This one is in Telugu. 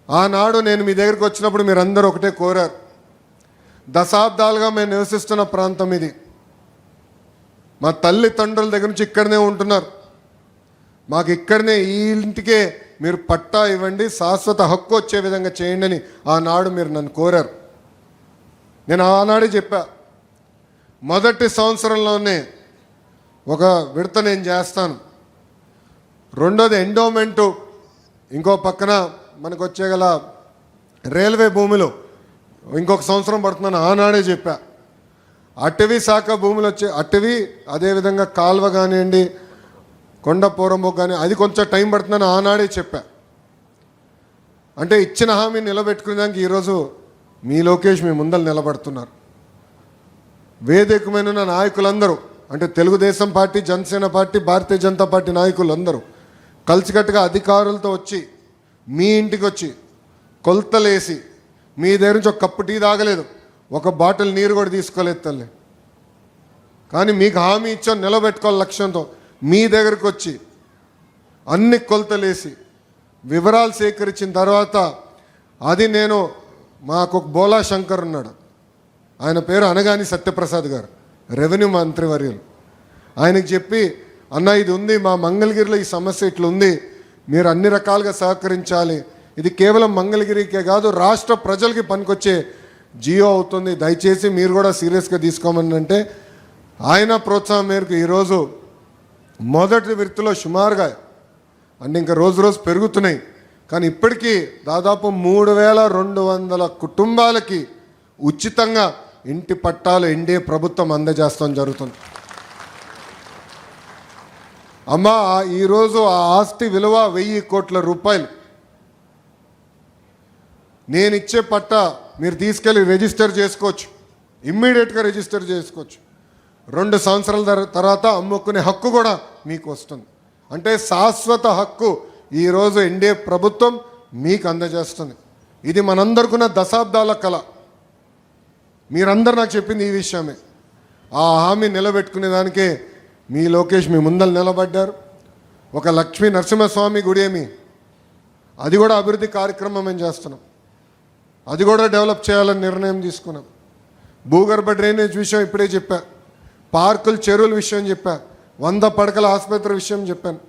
ఆనాడు నేను మీ దగ్గరికి వచ్చినప్పుడు మీరందరూ ఒకటే కోరారు. దశాబ్దాలుగా మేము నివసిస్తున్న ప్రాంతం ఇది. మా తల్లిదండ్రుల దగ్గర నుంచి ఇక్కడనే ఉంటున్నారు. మాకు ఇక్కడనే ఈ ఇంటికే మీరు పట్టా ఇవ్వండి, శాశ్వత హక్కు వచ్చే విధంగా చేయండి అని ఆనాడు మీరు నన్ను కోరారు. నేను ఆనాడే చెప్పా, మొదటి సంవత్సరంలోనే ఒక విడత నేను చేస్తాను. రెండోది ఎండోమెంటు, ఇంకో పక్కన మనకు వచ్చేగల రైల్వే భూమిలో ఇంకొక సంవత్సరం పడుతుందని ఆనాడే చెప్పా. అటవీ శాఖ భూములు వచ్చే అటవీ, అదేవిధంగా కాల్వ కానివ్వండి, కొండ పోరంబోకు కానీ అది కొంచెం టైం పడుతుందని ఆనాడే చెప్పా. అంటే ఇచ్చిన హామీ నిలబెట్టుకునేదానికి ఈరోజు మీ లోకేష్ మీ ముందర నిలబడుతున్నారు. వేదికమైన నాయకులందరూ, అంటే Telugu Desam party, Janasena party, Bharatiya Janata party నాయకులందరూ కలిసికట్టుగా అధికారులతో వచ్చి మీ ఇంటికి వచ్చి కొలతలేసి మీ దగ్గర నుంచి ఒక కప్పు టీ తాగలేదు, ఒక బాటిల్ నీరు కూడా తీసుకోలేదు తల్లి. కానీ మీకు హామీ ఇచ్చాం నిలబెట్టుకోవాలి లక్ష్యంతో మీ దగ్గరకు వచ్చి అన్ని కొలతలేసి వివరాలు సేకరించిన తర్వాత అది నేను మాకు ఒక బోలా శంకర్ ఉన్నాడు, ఆయన పేరు అనగాని సత్యప్రసాద్ గారు, రెవెన్యూ మంత్రివర్యులు. ఆయనకి చెప్పి అన్న ఇది ఉంది, మా మంగళగిరిలో ఈ సమస్య ఇట్లా ఉంది, మీరు అన్ని రకాలుగా సహకరించాలి, ఇది కేవలం మంగళగిరికే కాదు రాష్ట్ర ప్రజలకి పనికొచ్చే జియో అవుతుంది, దయచేసి మీరు కూడా సీరియస్గా తీసుకోమని అంటే ఆయన ప్రోత్సాహం మేరకు ఈరోజు మొదటి విడతలో సుమారుగా అంటే ఇంకా రోజు రోజు పెరుగుతున్నాయి, కానీ ఇప్పటికీ దాదాపు 3200 కుటుంబాలకి ఉచితంగా ఇంటి పట్టాలు ఎన్డీఏ ప్రభుత్వం అందజేస్తాం జరుగుతుంది. అమ్మా ఈరోజు ఆ ఆస్తి విలువ 1000 కోట్ల రూపాయలు. నేను ఇచ్చే పట్టా మీరు తీసుకెళ్ళి రిజిస్టర్ చేసుకోవచ్చు, ఇమ్మీడియట్గా రిజిస్టర్ చేసుకోవచ్చు. 2 సంవత్సరాల తర్వాత అమ్ముకునే హక్కు కూడా మీకు వస్తుంది. అంటే శాశ్వత హక్కు ఈరోజు ఎన్డీఏ ప్రభుత్వం మీకు అందజేస్తుంది. ఇది మనందరికున్న దశాబ్దాల కళ. మీరందరూ నాకు చెప్పింది ఈ విషయమే. ఆ హామీ నిలబెట్టుకునేదానికే మీ లోకేష్ మీ ముందర నిలబడ్డారు. ఒక లక్ష్మీ నరసింహస్వామి గుడి ఏమి, అది కూడా అభివృద్ధి కార్యక్రమం మేము చేస్తున్నాం, అది కూడా డెవలప్ చేయాలని నిర్ణయం తీసుకున్నాం. భూగర్భ డ్రైనేజ్ విషయం ఇప్పుడే చెప్పా, పార్కులు చెరువుల విషయం చెప్పా, 100 పడకల ఆసుపత్రి విషయం చెప్పాను.